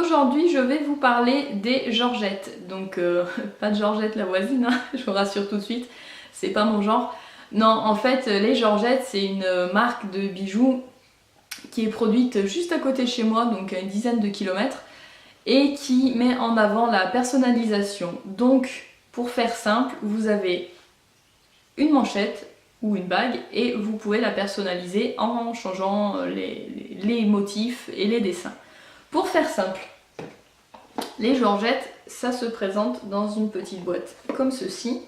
aujourd'hui je vais vous parler des Georgette. Donc pas de Georgette la voisine, hein, je vous rassure tout de suite, c'est pas mon genre. Non, en fait les Georgette c'est une marque de bijoux qui est produite juste à côté de chez moi, donc à une dizaine de kilomètres, et qui met en avant la personnalisation. Donc pour faire simple, vous avez une manchette ou une bague et vous pouvez la personnaliser en changeant les motifs et les dessins. Pour faire simple, les Georgette, ça se présente dans une petite boîte comme ceci.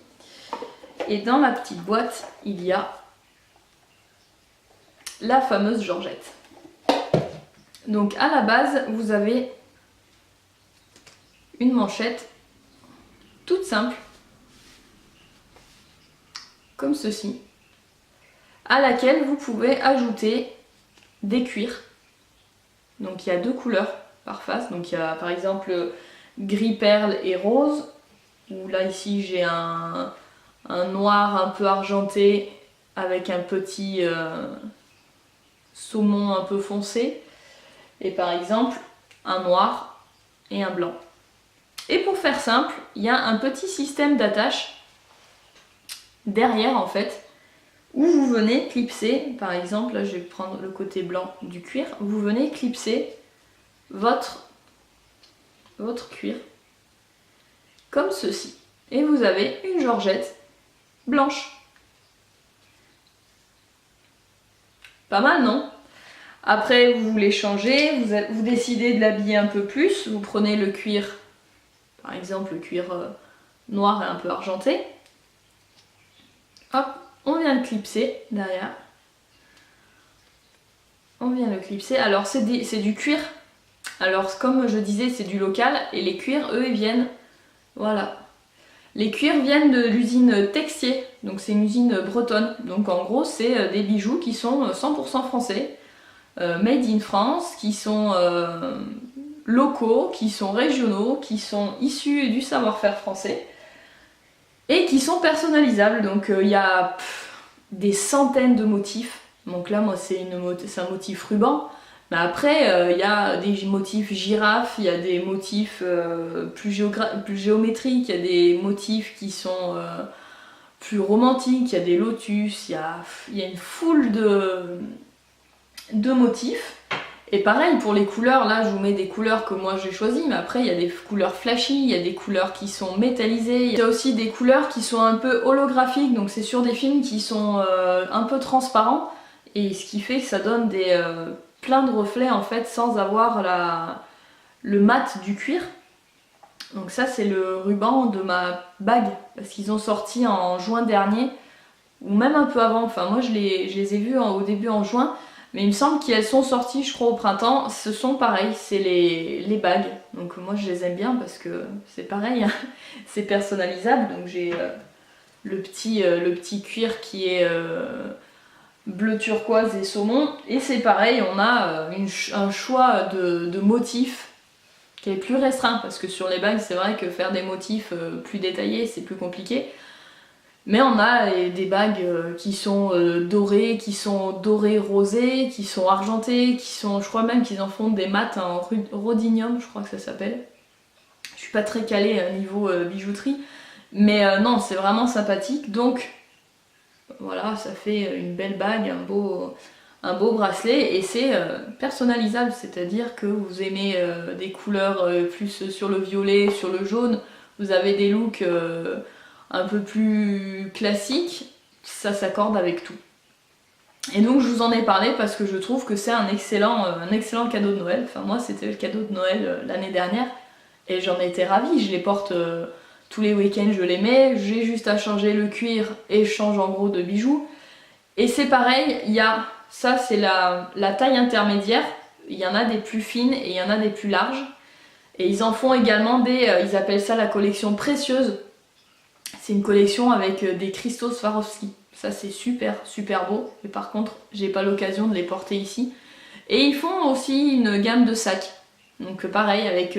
Et dans la petite boîte, il y a la fameuse Georgette. Donc à la base, vous avez une manchette toute simple, comme ceci, à laquelle vous pouvez ajouter des cuirs. Donc il y a deux couleurs par face, donc il y a par exemple gris perle et rose, ou là ici j'ai un noir un peu argenté avec un petit saumon un peu foncé, et par exemple un noir et un blanc. Et pour faire simple, il y a un petit système d'attache derrière en fait, où vous venez clipser, par exemple, là je vais prendre le côté blanc du cuir, vous venez clipser votre cuir comme ceci. Et vous avez une Georgette blanche. Pas mal, non? Après, vous voulez changer, vous décidez de l'habiller un peu plus, vous prenez le cuir, par exemple le cuir noir et un peu argenté. Hop, on vient le clipser derrière. On vient le clipser. Alors c'est du cuir. Alors comme je disais, c'est du local et les cuirs, eux, ils viennent... Voilà. Les cuirs viennent de l'usine Texier. Donc c'est une usine bretonne. Donc en gros, c'est des bijoux qui sont 100% français. Made in France, qui sont locaux, qui sont régionaux, qui sont issus du savoir-faire français. Et qui sont personnalisables, donc il y a des centaines de motifs. Donc là, moi, c'est un motif ruban. Mais après, il y a des motifs girafes, il y a des motifs plus géométriques, il y a des motifs qui sont plus romantiques, il y a des lotus, il y a une foule de motifs. Et pareil pour les couleurs, là je vous mets des couleurs que moi j'ai choisies, mais après il y a des couleurs flashy, il y a des couleurs qui sont métallisées, il y a aussi des couleurs qui sont un peu holographiques, donc c'est sur des films qui sont un peu transparents, et ce qui fait que ça donne plein de reflets en fait sans avoir le mat du cuir. Donc ça c'est le ruban de ma bague, parce qu'ils ont sorti en juin dernier, ou même un peu avant, enfin moi je les ai vus au début en juin. Mais il me semble qu'elles sont sorties, je crois, au printemps. Ce sont pareil, c'est les bagues. Donc moi je les aime bien parce que c'est pareil, hein. C'est personnalisable. Donc j'ai le petit cuir qui est bleu turquoise et saumon. Et c'est pareil, on a un choix de motifs qui est plus restreint. Parce que sur les bagues, c'est vrai que faire des motifs plus détaillés, c'est plus compliqué. Mais on a des bagues qui sont dorées, qui sont dorées rosées, qui sont argentées, qui sont, je crois même qu'ils en font des mats en rhodinium, je crois que ça s'appelle. Je suis pas très calée niveau bijouterie, mais non, c'est vraiment sympathique. Donc voilà, ça fait une belle bague, un beau bracelet, et c'est personnalisable, c'est-à-dire que vous aimez des couleurs plus sur le violet, sur le jaune, vous avez des looks un peu plus classique, ça s'accorde avec tout. Et donc je vous en ai parlé parce que je trouve que c'est un excellent cadeau de Noël. Enfin moi c'était le cadeau de Noël l'année dernière et j'en étais ravie. Je les porte tous les week-ends, je les mets, j'ai juste à changer le cuir et je change en gros de bijoux. Et c'est pareil, ça c'est la taille intermédiaire, il y en a des plus fines et il y en a des plus larges. Et ils en font également ils appellent ça la collection précieuse. C'est une collection avec des cristaux Swarovski. Ça c'est super super beau. Mais par contre j'ai pas l'occasion de les porter ici. Et ils font aussi une gamme de sacs. Donc pareil avec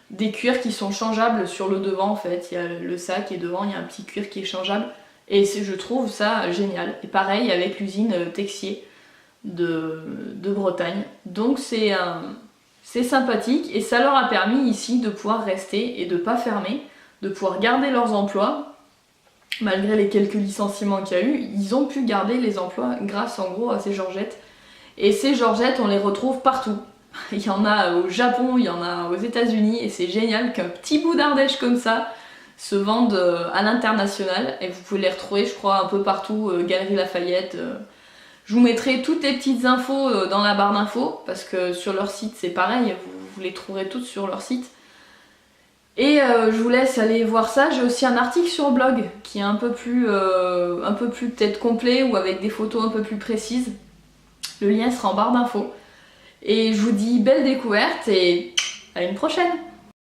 des cuirs qui sont changeables sur le devant en fait. Il y a le sac et devant il y a un petit cuir qui est changeable. Et je trouve ça génial. Et pareil avec l'usine Texier de Bretagne. Donc c'est c'est sympathique et ça leur a permis ici de pouvoir rester et de pas fermer, de pouvoir garder leurs emplois. Malgré les quelques licenciements qu'il y a eu, ils ont pu garder les emplois grâce en gros à ces Georgettes. Et ces Georgettes, on les retrouve partout. Il y en a au Japon, il y en a aux États-Unis et c'est génial qu'un petit bout d'Ardèche comme ça se vende à l'international. Et vous pouvez les retrouver, je crois, un peu partout, Galerie Lafayette. Je vous mettrai toutes les petites infos dans la barre d'infos parce que sur leur site c'est pareil, vous les trouverez toutes sur leur site. Et je vous laisse aller voir ça. J'ai aussi un article sur le blog qui est un peu plus peut-être complet ou avec des photos un peu plus précises. Le lien sera en barre d'infos. Et je vous dis belle découverte et à une prochaine!